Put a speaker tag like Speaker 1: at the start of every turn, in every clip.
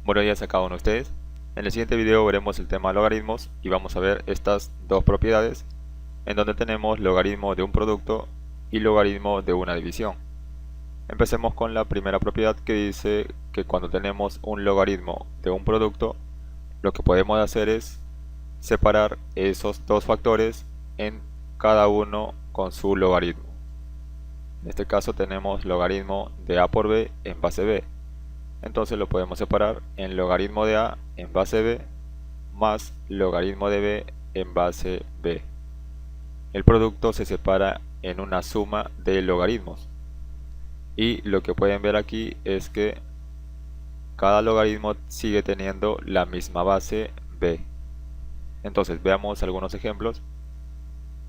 Speaker 1: Buenos días a cada uno de ustedes. En el siguiente video veremos el tema logaritmos y vamos a ver estas dos propiedades en donde tenemos logaritmo de un producto y logaritmo de una división. Empecemos con la primera propiedad que dice que cuando tenemos un logaritmo de un producto, lo que podemos hacer es separar esos dos factores en cada uno con su logaritmo. En este caso tenemos logaritmo de a por b en base b. Entonces lo podemos separar en logaritmo de a en base b más logaritmo de b en base b. El producto se separa en una suma de logaritmos. Y lo que pueden ver aquí es que cada logaritmo sigue teniendo la misma base b. Entonces veamos algunos ejemplos.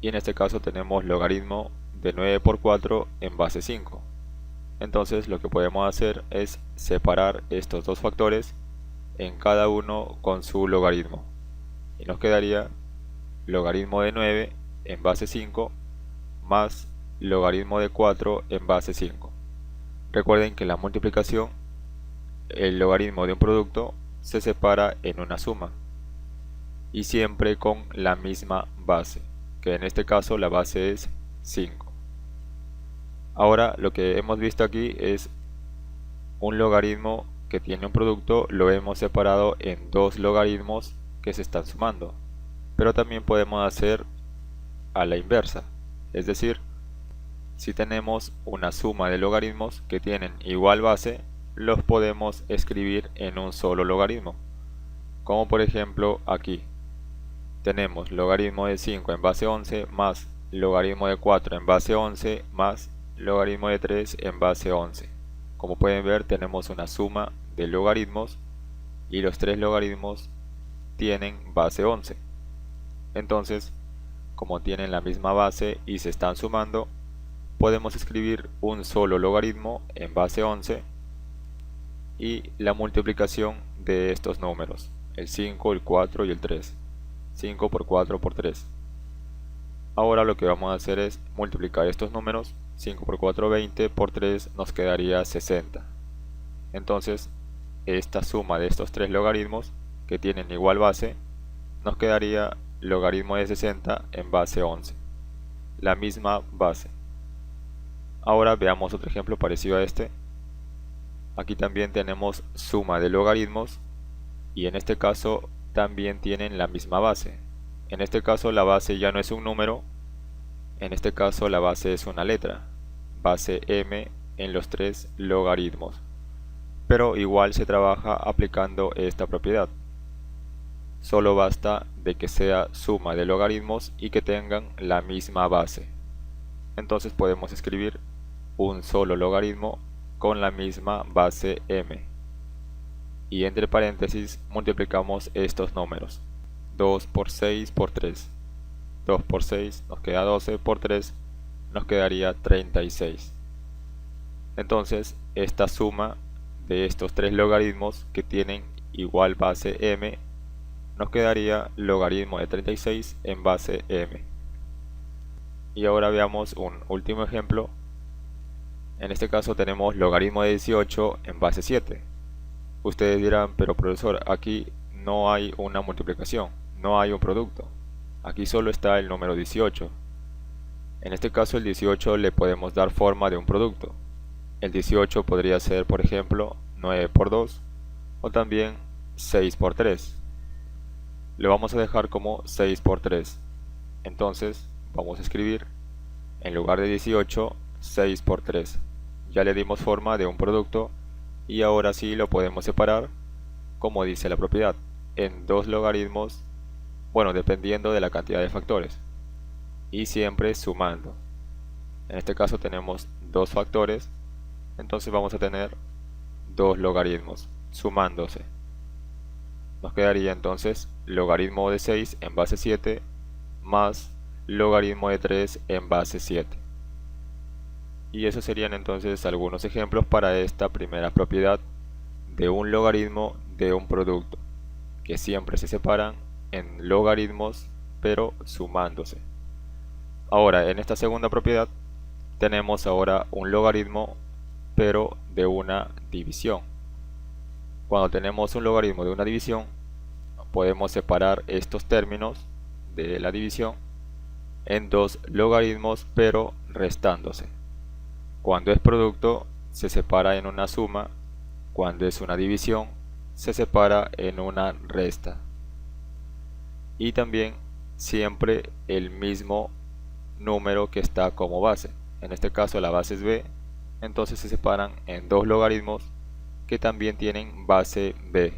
Speaker 1: Y en este caso tenemos logaritmo de 9 por 4 en base 5. Entonces lo que podemos hacer es separar estos dos factores en cada uno con su logaritmo. Y nos quedaría logaritmo de 9 en base 5 más logaritmo de 4 en base 5. Recuerden que en la multiplicación el logaritmo de un producto se separa en una suma y siempre con la misma base, que en este caso la base es 5. Ahora lo que hemos visto aquí es un logaritmo que tiene un producto, lo hemos separado en dos logaritmos que se están sumando, pero también podemos hacer a la inversa, es decir, si tenemos una suma de logaritmos que tienen igual base, los podemos escribir en un solo logaritmo, como por ejemplo aquí tenemos logaritmo de 5 en base 11 más logaritmo de 4 en base 11 más logaritmo de 3 en base 11. Como pueden ver, tenemos una suma de logaritmos y los tres logaritmos tienen base 11. Entonces, como tienen la misma base y se están sumando, podemos escribir un solo logaritmo en base 11 y la multiplicación de estos números, el 5, el 4 y el 3. 5 por 4 por 3. Ahora lo que vamos a hacer es multiplicar estos números. 5 por 4, 20, por 3 nos quedaría 60. Entonces, esta suma de estos tres logaritmos que tienen igual base, nos quedaría logaritmo de 60 en base 11. La misma base. Ahora veamos otro ejemplo parecido a este. Aquí también tenemos suma de logaritmos y en este caso también tienen la misma base. En este caso la base ya no es un número, en este caso la base es una letra, base m en los tres logaritmos. Pero igual se trabaja aplicando esta propiedad. Solo basta de que sea suma de logaritmos y que tengan la misma base. Entonces podemos escribir un solo logaritmo con la misma base m. Y entre paréntesis multiplicamos estos números. 2 por 6 por 3. 2 por 6 nos queda 12, por 3 nos quedaría 36. Entonces esta suma de estos tres logaritmos que tienen igual base m nos quedaría logaritmo de 36 en base m. Y ahora veamos un último ejemplo. En este caso tenemos logaritmo de 18 en base 7. Ustedes dirán, pero profesor, aquí no hay una multiplicación, no hay un producto. Aquí solo está el número 18. En este caso el 18 le podemos dar forma de un producto. El 18 podría ser, por ejemplo, 9 por 2 o también 6 por 3. Lo vamos a dejar como 6 por 3. Entonces vamos a escribir en lugar de 18, 6 por 3. Ya le dimos forma de un producto y ahora sí lo podemos separar, como dice la propiedad, en dos logaritmos, bueno, dependiendo de la cantidad de factores, y siempre sumando. En este caso tenemos dos factores, entonces vamos a tener dos logaritmos sumándose. Nos quedaría entonces logaritmo de 6 en base 7 más logaritmo de 3 en base 7. Y esos serían entonces algunos ejemplos para esta primera propiedad de un logaritmo de un producto, que siempre se separan en logaritmos pero sumándose. Ahora en esta segunda propiedad tenemos ahora un logaritmo pero de una división. Cuando tenemos un logaritmo de una división, podemos separar estos términos de la división en dos logaritmos, pero restándose. Cuando es producto, se separa en una suma. Cuando es una división, se separa en una resta. Y también siempre el mismo número que está como base. En este caso la base es b, entonces se separan en dos logaritmos que también tienen base b.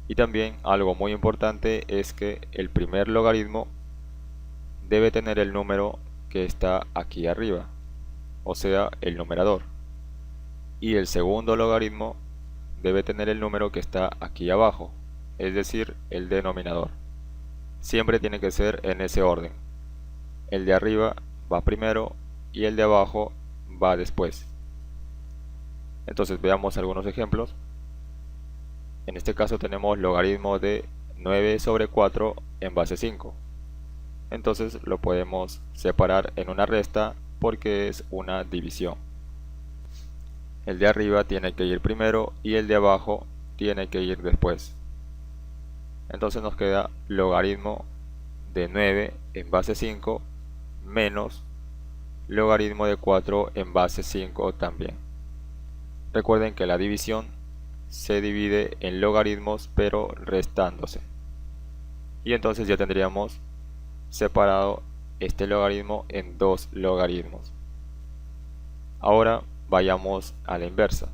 Speaker 1: Y también algo muy importante es que el primer logaritmo debe tener el número que está aquí arriba, o sea, el numerador. Y el segundo logaritmo debe tener el número que está aquí abajo, es decir, el denominador. Siempre tiene que ser en ese orden. El de arriba va primero y el de abajo va después. Entonces veamos algunos ejemplos. En este caso tenemos logaritmo de 9 sobre 4 en base 5. Entonces lo podemos separar en una resta porque es una división. El de arriba tiene que ir primero y el de abajo tiene que ir después. Entonces nos queda logaritmo de 9 en base 5 menos logaritmo de 4 en base 5 también. Recuerden que la división se divide en logaritmos pero restándose. Y entonces ya tendríamos separado este logaritmo en dos logaritmos. Ahora vayamos a la inversa.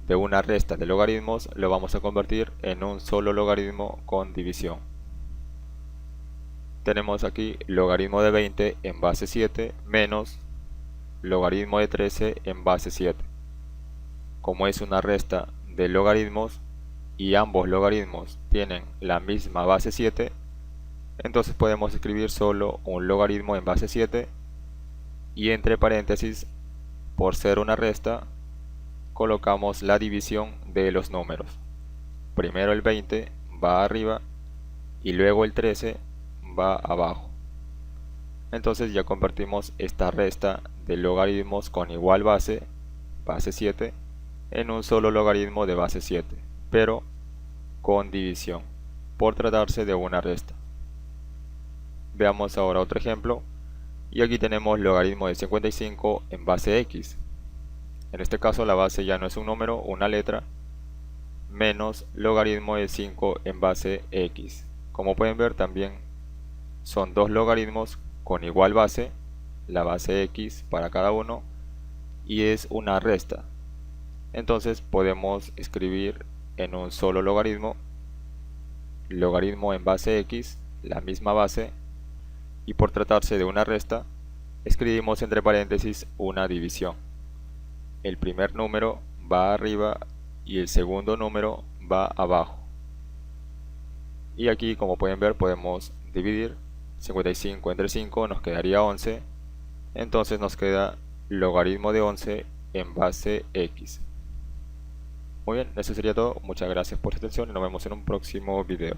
Speaker 1: De una resta de logaritmos lo vamos a convertir en un solo logaritmo con división. Tenemos aquí logaritmo de 20 en base 7 menos logaritmo de 13 en base 7. Como es una resta de logaritmos y ambos logaritmos tienen la misma base 7, entonces podemos escribir solo un logaritmo en base 7 y entre paréntesis, por ser una resta, colocamos la división de los números. Primero el 20 va arriba y luego el 13 va abajo. Entonces ya convertimos esta resta de logaritmos con igual base 7, en un solo logaritmo de base 7, pero con división, por tratarse de una resta. Veamos ahora otro ejemplo, y aquí tenemos logaritmo de 55 en base x. En este caso la base ya no es un número, una letra, menos logaritmo de 5 en base x. Como pueden ver, también son dos logaritmos con igual base, la base x para cada uno, y es una resta. Entonces podemos escribir en un solo logaritmo, logaritmo en base x, la misma base, y por tratarse de una resta, escribimos entre paréntesis una división. El primer número va arriba y el segundo número va abajo. Y aquí, como pueden ver, podemos dividir. 55 entre 5 nos quedaría 11. Entonces nos queda logaritmo de 11 en base x. Muy bien, eso sería todo. Muchas gracias por su atención y nos vemos en un próximo video.